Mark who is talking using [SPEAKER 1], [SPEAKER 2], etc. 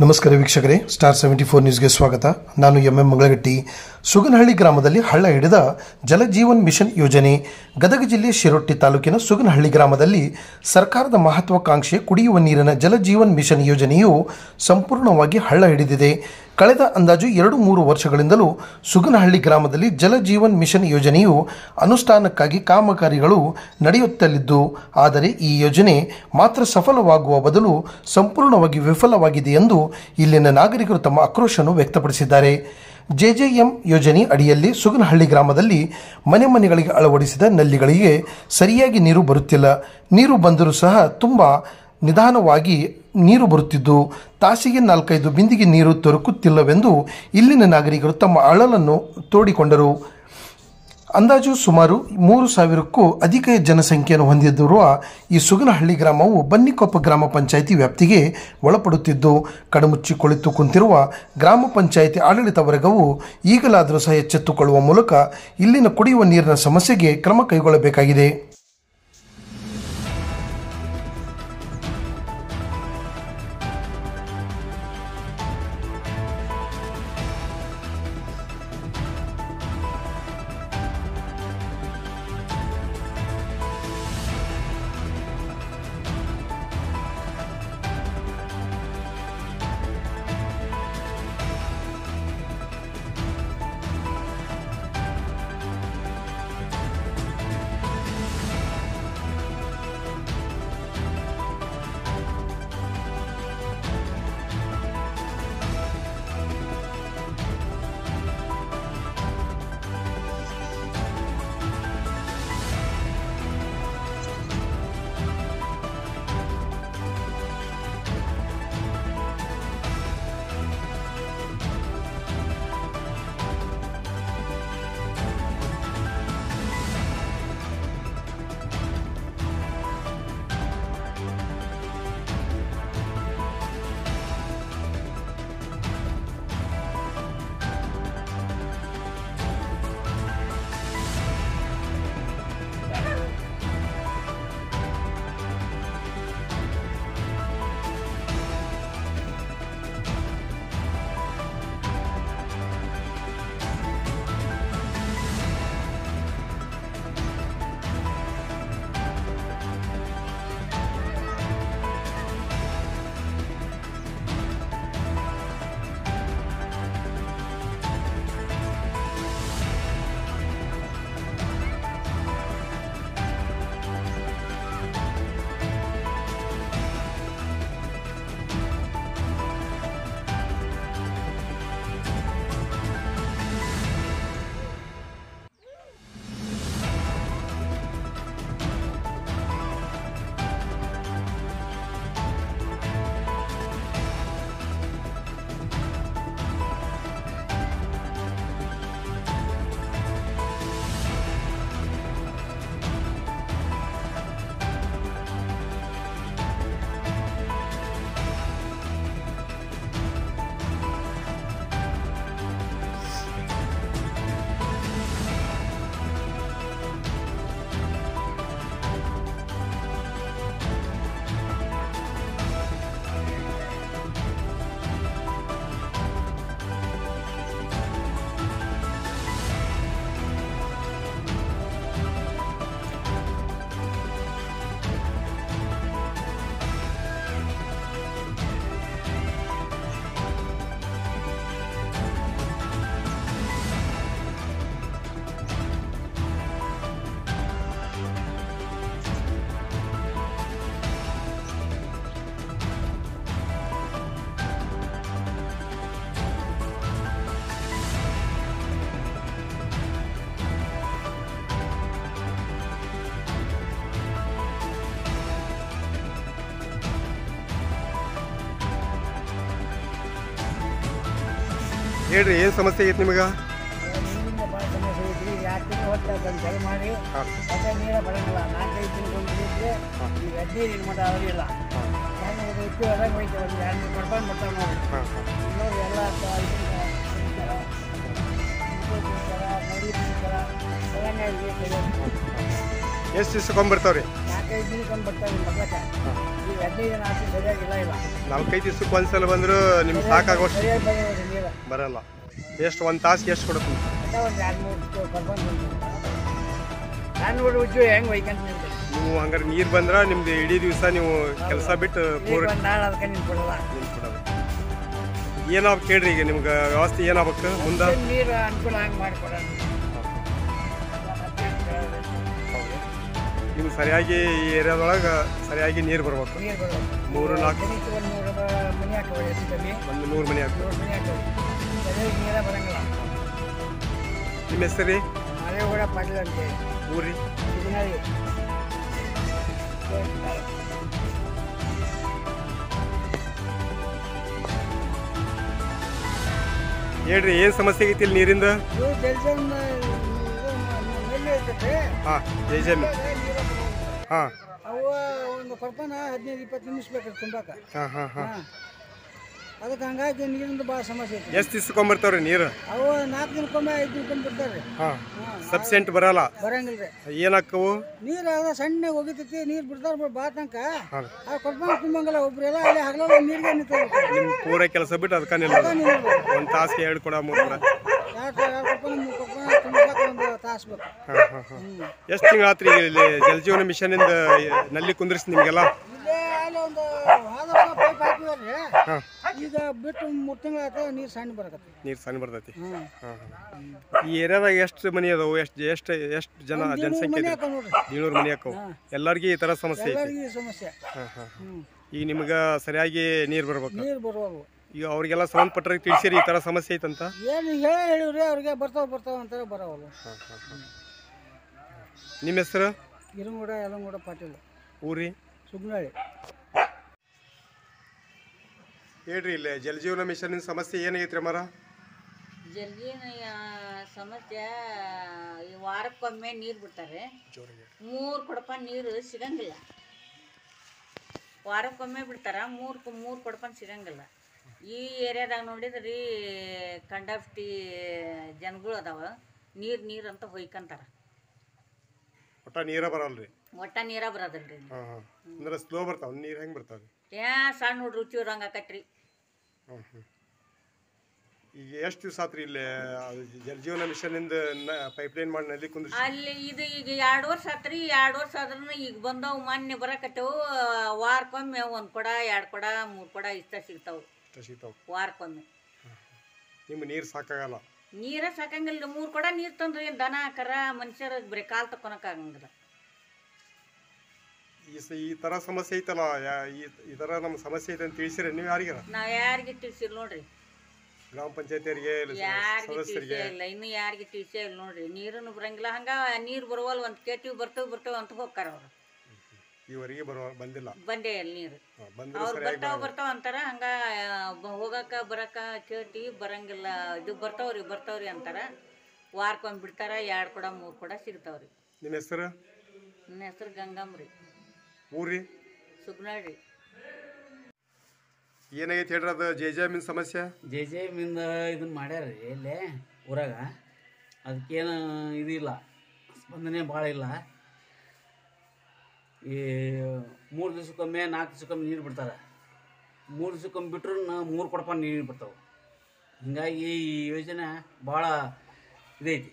[SPEAKER 1] ನಮಸ್ಕಾರ ವೀಕ್ಷಕರೇ, ಸ್ಟಾರ್ 74 ನ್ಯೂಸ್ಗೆ ಸ್ವಾಗತ. ನಾನು ಎಂ ಮಂಗಳಗಟ್ಟಿ. ಸುಗನಹಳ್ಳಿ ಗ್ರಾಮದಲ್ಲಿ ಹಳ್ಳ ಹಿಡಿದ ಜಲಜೀವನ್ ಮಿಷನ್ ಯೋಜನೆ. ಗದಗ ಜಿಲ್ಲೆ ಶಿರೊಟ್ಟಿ ತಾಲೂಕಿನ ಸುಗನಹಳ್ಳಿ ಗ್ರಾಮದಲ್ಲಿ ಸರ್ಕಾರದ ಮಹತ್ವಾಕಾಂಕ್ಷೆ ಕುಡಿಯುವ ನೀರಿನ ಜಲಜೀವನ್ ಮಿಷನ್ ಯೋಜನೆಯು ಸಂಪೂರ್ಣವಾಗಿ ಹಳ್ಳ ಹಿಡಿದಿದೆ. ಕಳೆದ ಅಂದಾಜು 2-3 ವರ್ಷಗಳಿಂದಲೂ ಸುಗನಹಳ್ಳಿ ಗ್ರಾಮದಲ್ಲಿ ಜಲಜೀವನ್ ಮಿಷನ್ ಯೋಜನೆಯು ಅನುಷ್ಠಾನಕ್ಕಾಗಿ ಕಾಮಗಾರಿಗಳು ನಡೆಯುತ್ತಲಿದ್ದು, ಆದರೆ ಈ ಯೋಜನೆ ಮಾತ್ರ ಸಫಲವಾಗುವ ಬದಲು ಸಂಪೂರ್ಣವಾಗಿ ವಿಫಲವಾಗಿದೆ ಎಂದು ಇಲ್ಲಿನ ನಾಗರಿಕರು ತಮ್ಮ ಆಕ್ರೋಶವನ್ನು ವ್ಯಕ್ತಪಡಿಸಿದ್ದಾರೆ. ಜೆಜೆಎಂ ಯೋಜನೆ ಅಡಿಯಲ್ಲಿ ಸುಗನಹಳ್ಳಿ ಗ್ರಾಮದಲ್ಲಿ ಮನೆಗಳಿಗೆ ಅಳವಡಿಸಿದ ನಲ್ಲಿಗಳಿಗೆ ಸರಿಯಾಗಿ ನೀರು ಬರುತ್ತಿಲ್ಲ. ನೀರು ಬಂದರೂ ಸಹ ತುಂಬ ನಿಧಾನವಾಗಿ ನೀರು ಬರುತ್ತಿದ್ದು, ತಾಸಿಗೆ 4-5 ಬಿಂದಿಗೆ ನೀರು ದೊರಕುತ್ತಿಲ್ಲವೆಂದು ಇಲ್ಲಿನ ನಾಗರಿಕರು ತಮ್ಮ ಅಳಲನ್ನು ತೋಡಿಕೊಂಡರು. ಅಂದಾಜು ಸುಮಾರು 3,000ಕ್ಕೂ ಅಧಿಕ ಜನಸಂಖ್ಯೆಯನ್ನು ಹೊಂದಿರುವ ಈ ಸುಗನಹಳ್ಳಿ ಗ್ರಾಮವು ಬನ್ನಿಕೊಪ್ಪ ಗ್ರಾಮ ಪಂಚಾಯಿತಿ ವ್ಯಾಪ್ತಿಗೆ ಒಳಪಡುತ್ತಿದ್ದು, ಕಣ್ಮುಚ್ಚಿ ಕುಳಿತು ಕುಂತಿರುವ ಗ್ರಾಮ ಪಂಚಾಯಿತಿ ಆಡಳಿತ ವರ್ಗವು ಈಗಲಾದರೂ ಸಹ ಎಚ್ಚೆತ್ತುಕೊಳ್ಳುವ ಮೂಲಕ ಇಲ್ಲಿನ ಕುಡಿಯುವ ನೀರಿನ ಸಮಸ್ಯೆಗೆ ಕ್ರಮ ಕೈಗೊಳ್ಳಬೇಕಾಗಿದೆ.
[SPEAKER 2] ಹೇಳ್ರಿ, ಏನು ಸಮಸ್ಯೆ ಐತಿ ನಿಮಗೆ?
[SPEAKER 3] ನೀರಿಂದ ಭಾಳ ಸಮಸ್ಯೆ ಐತ್ರಿ. 2 ತಿಂಗಳು ಹೊತ್ತು ಸರಿ ಮಾಡಿ ಮತ್ತೆ ನೀರೇ ಬರೋಂಗಿಲ್ಲ. 4-5 ದಿನಕ್ಕೆ ಒಂದು ಬಿದ್ದರೆ ಈಗ 15 ಮಟ್ಟ ಅವರಿಲ್ಲ. ಇತ್ತು ಅದಾಗ ಹೋಯ್ತು. ಒಂದು 2-3 ಮಾಡ್ಕೊಂಡು ಬರ್ತಾವೆ ನೋಡಿ. ನೋಡಿ ಎಲ್ಲ
[SPEAKER 2] ಎಷ್ಟು ದಿವ್ಸಕ್ಕೊಂಬರ್ತಾವೆ ರೀ?
[SPEAKER 3] 4-5 ದಿನಕ್ಕೊಂದು ಬರ್ತಾವೆ ಮಕ್ಕಳಕ್ಕೆ. ಈಗ 15 ದಿನ ಆಯ್ತು ಸರಿಯಾಗಿಲ್ಲ ಇಲ್ಲ
[SPEAKER 2] 4-5 ದಿವ್ಸಕ್ಕೆ ಒಂದ್ಸಲ ಬಂದರೂ ನಿಮ್ಗೆ ಸಾಕಾಗೋಷ್ಟು
[SPEAKER 3] ಸರಿಯಾಗಿ ಬಂದಿರೋದು ನೀರು
[SPEAKER 2] ಬರಲ್ಲ. ಎಷ್ಟು ಒಂದು ತಾಸಿಗೆ ಎಷ್ಟು ಕೊಡುತ್ತೆ?
[SPEAKER 3] ಅದ ಒಂದು 2-3 ಬರ್ಬಂದು 2-3 ಉಜ್ಜು ಹೆಂಗೆ ಒಯ್ಕಂತ ನಿಂತು
[SPEAKER 2] ನೀವು ಹಂಗಾರೆ ನೀರು ಬಂದ್ರೆ ನಿಮ್ದು ಇಡೀ ದಿವಸ ನೀವು ಕೆಲಸ ಬಿಟ್ಟು ಪೂರ
[SPEAKER 3] ಒಂದು ನಾಳೆ ಅದಕ್ಕೆ ನಿಂತ್ಬಿಡಲ್ಲ.
[SPEAKER 2] ನಿಂತ್ಬಿಡೋದು. ಏನಾಗ್ಬೇಕು ಕೇಳ್ರಿ, ಈಗ ನಿಮ್ಗೆ ವ್ಯವಸ್ಥೆ ಏನಾಗ್ಬೇಕು ಮುಂದೆ?
[SPEAKER 3] ನೀರು ಅನುಕೂಲ ಹಂಗೆ ಮಾಡಿಕೊಡೋಣ.
[SPEAKER 2] ನಿಮ್ಗೆ ಸರಿಯಾಗಿ ಈ ಏರಿಯಾದೊಳಗೆ ಸರಿಯಾಗಿ ನೀರು ಬರ್ಬೇಕು.
[SPEAKER 3] ನೀರು ಬರೋದು
[SPEAKER 2] 3-4
[SPEAKER 3] ಒಂದು 100 ಮನೆ ಹಾಕೋದು ಹೆಚ್ಚು ಕಮ್ಮಿ
[SPEAKER 2] ಒಂದು 100 ಮನೆ ಆಗ್ತದೆ.
[SPEAKER 3] 100 ಮನೆ ಹಾಕೋದು ಸರಿಯಾಗಿ ನೀರೇ ಬರೋಂಗಿಲ್ಲ.
[SPEAKER 2] ನಿಮ್ಮ ಹೆಸರು ರೀ?
[SPEAKER 3] ಮಳೆ ಕೂಡ ಪಾಟೀಲ್ ಅಂತೇಳಿ
[SPEAKER 2] ಊರಿ
[SPEAKER 3] ಇದನ್ನಾಗಿ
[SPEAKER 2] ಹೇಳ್ರಿ, ಏನು ಸಮಸ್ಯೆ ಆಗೈತಿ ಇಲ್ಲಿ ನೀರಿಂದ?
[SPEAKER 3] ಇದು ಜಲ್ಜನ್ ಮೇಲೆ ಇರ್ತೈತೆ
[SPEAKER 2] ಹಾಂ ಜೈಜಮಿ. ಹಾಂ
[SPEAKER 3] ಅವು ಒಂದು ಕೊಡ್ಪಾನ 15-20 ನಿಮಿಷ ಬೇಕು ತುಂಬಾಕ.
[SPEAKER 2] ಹಾಂ ಹಾಂ ಹಾಂ
[SPEAKER 3] ಹಾಂ ಅದಕ್ಕೆ ಹಂಗಾಗಿ ನೀರಿಂದ ಭಾಳ ಸಮಸ್ಯೆ ಐತಿ.
[SPEAKER 2] ಎಷ್ಟು ದಿವ್ಸಕೊಂಬರ್ತಾವ್ರಿ ನೀರು?
[SPEAKER 3] ಅವು 4 ದಿನಕ್ಕೊಮ್ಮೆ 5 ದಿನಕ್ಕೊಮ್ಮೆ ಬಿಡ್ತಾರೆ.
[SPEAKER 2] ಹಾಂ ಸಬ್ಸೆಂಟ್ ಬರಲ್ಲ?
[SPEAKER 3] ಬರಂಗಿಲ್ಲ ರೀ
[SPEAKER 2] ಏನಾಕ್ಕವು?
[SPEAKER 3] ನೀರು ಅದ ಸಣ್ಣ ಹೋಗಿತೈತಿ ನೀರು ಬಿಡ್ತಾರೆ ಬಾ ತನಕ
[SPEAKER 2] ಹಾಂ
[SPEAKER 3] ಆ ಕೊಡ್ಪಾನ ತುಂಬಂಗಿಲ್ಲ. ಒಬ್ರೆಲ್ಲ ಅಲ್ಲಿ ಹಗಲ ನೀರಿಗೆ ನಿಂತಿರ್ತಾರೆ.
[SPEAKER 2] ನಿಮ್ಮ ಪೂರ ಕೆಲಸ ಬಿಟ್ಟು ಅದಕ್ಕೆ ನಿಲ್ಲ ಒಂದು ತಾಸಿಗೆ 2 ಕೊಡ 3 ಕೊಡ.
[SPEAKER 3] 2 ಕೊಡ್ಪಾನ 3 ಕೊಡ್ಪಾನ ತುಂಬಾಕ ಒಂದು ತಾಸು ಬೇಕು.
[SPEAKER 2] ಹಾಂ ಹಾಂ ಹಾಂ ಎಷ್ಟು ತಿಂಗಳು ಆತ್ರಿ ಈಗ ಇಲ್ಲಿ ಜಲಜೀವನ ಮಿಷನಿಂದ ನಲ್ಲಿ ಕುಂದ್ರಿಸಿ ನಿಮಗೆಲ್ಲ?
[SPEAKER 3] ಇಲ್ಲೇ ಅಲ್ಲಿ ಒಂದು ಹೋದ ವರ್ಷ ಪೈಪ್ ಹಾಕಿವ್ರಿ.
[SPEAKER 2] ಹಾಂ
[SPEAKER 3] ಈಗ ಬಿಟ್ಟು 3 ತಿಂಗಳು ಆಯ್ತು ನೀರು ಸಣ್ಣ ಬರಕತ್ತಿ.
[SPEAKER 2] ನೀರು ಸಣ್ಣ ಬರ್ತೈತಿ.
[SPEAKER 3] ಹ್ಞೂ
[SPEAKER 2] ಹಾಂ ಹಾಂ ಈ ಏರಿಯಾದಾಗ ಎಷ್ಟು ಮನೆ ಅದಾವು? ಎಷ್ಟು ಜನ ಜನಸಂಖ್ಯೆ
[SPEAKER 3] ಮನೆ
[SPEAKER 2] ಇದೆ?
[SPEAKER 3] ಹಾಕ ನೋಡ್ರಿ
[SPEAKER 2] 700 ಮನೆ ಹಾಕವು. ಎಲ್ಲರಿಗೂ ಈ ಥರ ಸಮಸ್ಯೆ ಐತಿ?
[SPEAKER 3] ಎಲ್ಲರಿಗೂ ಈ ಸಮಸ್ಯೆ.
[SPEAKER 2] ಹಾಂ ಹಾಂ
[SPEAKER 3] ಹ್ಞೂ
[SPEAKER 2] ಈಗ ನಿಮ್ಗೆ ಸರಿಯಾಗಿ ನೀರು ಬರ್ಬೇಕು.
[SPEAKER 3] ನೀರು ಬರುವವು
[SPEAKER 2] ಈಗ ಅವ್ರಿಗೆಲ್ಲ ಸಂಬಂಧಪಟ್ಟರಿಗೆ ತಿಳಿಸಿರಿ ಈ ಥರ ಸಮಸ್ಯೆ ಐತಂತ?
[SPEAKER 3] ಏನು ಹೇಳಿವ್ರಿ ಅವ್ರಿಗೆ ಬರ್ತಾವ ಅಂತಾರೆ ಬರೋವಲ್ಲ.
[SPEAKER 2] ಹಾಂ ಹಾಂ ಹಾಂ ನಿಮ್ಮ ಹೆಸರು?
[SPEAKER 3] ಇರಂಗೂಡ ಯಲಂಗೂಡ ಪಾಟೀಲ್
[SPEAKER 2] ಊರಿ
[SPEAKER 3] ಸುಗ್ನಳ್ಳಿ.
[SPEAKER 4] ಹೇಳ್ರಿ ಇಲ್ಲಿ ಜಲಜೀವನ ಮಿಷನ್ ಸಮಸ್ಯೆ ಏನಾಗೈತ್ರಿ ಅಮ್ಮಾರ?
[SPEAKER 5] ಜಲ್ದಿನ ಸಮಸ್ಯೆ ಈ ವಾರಕ್ಕೊಮ್ಮೆ ನೀರು ಬಿಡ್ತಾರೆ. 3 ಕೊಡಪ ನೀರು ಸಿಗಂಗಿಲ್ಲ. ವಾರಕ್ಕೊಮ್ಮೆ ಬಿಡ್ತಾರ, 3 ಕೊಡಪನ್ ಸಿಗಂಗಿಲ್ಲ. ಈ ಏರಿಯಾದಾಗ ನೋಡಿದ್ರಿ ಕಂಡಾಪಟ್ಟಿ ಜನಗಳು ಅದಾವ. ನೀರು ಅಂತ ಹೊಯ್ಕೊಂತಾರ.
[SPEAKER 4] ಒಟ್ಟ ನೀರ ಬರಲ್ರಿ?
[SPEAKER 5] ಒಟ್ಟ ನೀರ ಬರೋದಲ್ರಿ.
[SPEAKER 4] ಹಾಂ ಹಾಂ ಅಂದ್ರೆ ಸ್ಲೋ ಬರ್ತಾವ ನೀರು? ಹೆಂಗೆ ಬರ್ತಾವೆ?
[SPEAKER 5] ಸಣ್ಣ ಹುಡ್ರು ರುಚಿ ಆಕತ್ರಿ.
[SPEAKER 4] ಹ್ಞೂ ಹ್ಞೂ ಈಗ ಎಷ್ಟು ದಿವಸ ಆತ್ರಿ ಇಲ್ಲಿ ಜಲಜೀವನ ಮಿಷನಿಂದ ಪೈಪ್ಲೈನ್ ಮಾಡಿ ನಲ್ಲಿ ಕುಂದ್ರಿಸಿ?
[SPEAKER 5] ಅಲ್ಲಿ ಇದು ಈಗ 2 ವರ್ಷ ಆತ್ರಿ. 2 ವರ್ಷ ಆದ್ರೂ ಈಗ ಬಂದವು ಮೊನ್ನೆ ಬರಕತ್ತವು. ವಾರಕ್ಕೊಮ್ಮೆ 1 ಕೊಡ 2 ಕೊಡ 3 ಕೊಡ ಇಷ್ಟ ಸಿಗ್ತಾವು ವಾರಕ್ಕೊಮ್ಮೆ.
[SPEAKER 4] ನಿಮ್ಗೆ ನೀರು ಸಾಕಾಗಲ್ಲ?
[SPEAKER 5] ನೀರ ಸಾಕಂಗಿಲ್ಲ. 3 ಕೊಡ ನೀರು ತಂದ್ರೆ ಏನು ದನ ಕರ ಮನುಷ್ಯರ ಬರೀ ಕಾಲು ತಕೊಳಕ್ಕಾಗಂಗಿಲ್ಲ.
[SPEAKER 4] ಈ ಥರ ಸಮಸ್ಯೆ ಐತಲ್ಲ, ಈ ಥರ ನಮ್ಮ ಸಮಸ್ಯೆ ಐತೆ ಅಂತ ತಿಳಿಸಿರಿ ನೀವು ಯಾರಿಗಾರ?
[SPEAKER 5] ನಾವು ಯಾರಿಗೆ ತಿಳಿಸಿಲ್ಲ ನೋಡ್ರಿ.
[SPEAKER 4] ಗ್ರಾಮ ಪಂಚಾಯತಿಯರಿಗೆ
[SPEAKER 5] ಯಾರಿಗೆ ತಿಳಿಸೇ ಇಲ್ಲ. ಇನ್ನು ಯಾರಿಗೆ ತಿಳಿಸೇ ಇಲ್ಲ ನೋಡ್ರಿ. ನೀರನ್ನು ಬರಂಗಿಲ್ಲ. ಹಂಗ ನೀರು ಬರುವಲ್ಲ, ಒಂದು ಕೇಟಿವ್ ಬರ್ತೇವೆ ಅಂತ ಹೋಗ್ತಾರ ಅವ್ರು.
[SPEAKER 4] ಈವರೆಗೆ ಬಂದಿಲ್ಲ?
[SPEAKER 5] ಬಂದೇ ಇಲ್ಲ ನೀರು.
[SPEAKER 4] ಬಂದ್ರೆ
[SPEAKER 5] ಅವ್ರು ಬರ್ತಾವ ಅಂತಾರ. ಹಂಗ ಹೋಗಕ್ಕ ಬರಕ್ಕ ಕೇಳ್ತೀವಿ, ಬರಂಗಿಲ್ಲ. ಇದು ಬರ್ತಾವ್ರಿ ಅಂತಾರ. ವಾರಕ್ಕೊಮ್ಮೆ ಬಿಡ್ತಾರ. 2 ಕೊಡ 3 ಕೊಡ ಸಿಗ್ತಾವ್ರಿ.
[SPEAKER 4] ನಿಮ್ಮ ಹೆಸರು?
[SPEAKER 5] ನನ್ನ ಹೆಸರು ಗಂಗಮ್ರಿ.
[SPEAKER 4] ಊರಿ
[SPEAKER 5] ಸುಗ್ನಳ್ಳಿ.
[SPEAKER 4] ಏನಾಗೈತೆ ಹೇಳ್ರಿ ಅದು ಜೈಜಾಮಿನ್ ಸಮಸ್ಯೆ?
[SPEAKER 6] ಜೈಜಾಮಿಂದ ಇದನ್ನು ಮಾಡ್ಯಾರ ರೀ ಇಲ್ಲೇ ಊರಾಗ. ಅದಕ್ಕೇನು ಇದಿಲ್ಲ, ಸ್ಪಂದನೆ ಭಾಳ ಇಲ್ಲ. ಈ 3 ದಿವ್ಸಕ್ಕೊಮ್ಮೆ 4 ದಿವ್ಸಕ್ಕೊಮ್ಮೆ ನೀರು ಬಿಡ್ತಾರೆ. 3 ದಿವ್ಸಕ್ಕೊಮ್ಮೆ ಬಿಟ್ರು 3 ಕೊಡಪ ನೀರು ಬಿಡ್ತಾವೆ. ಹೀಗಾಗಿ ಈ ಯೋಜನೆ ಭಾಳ ಇದೈತಿ.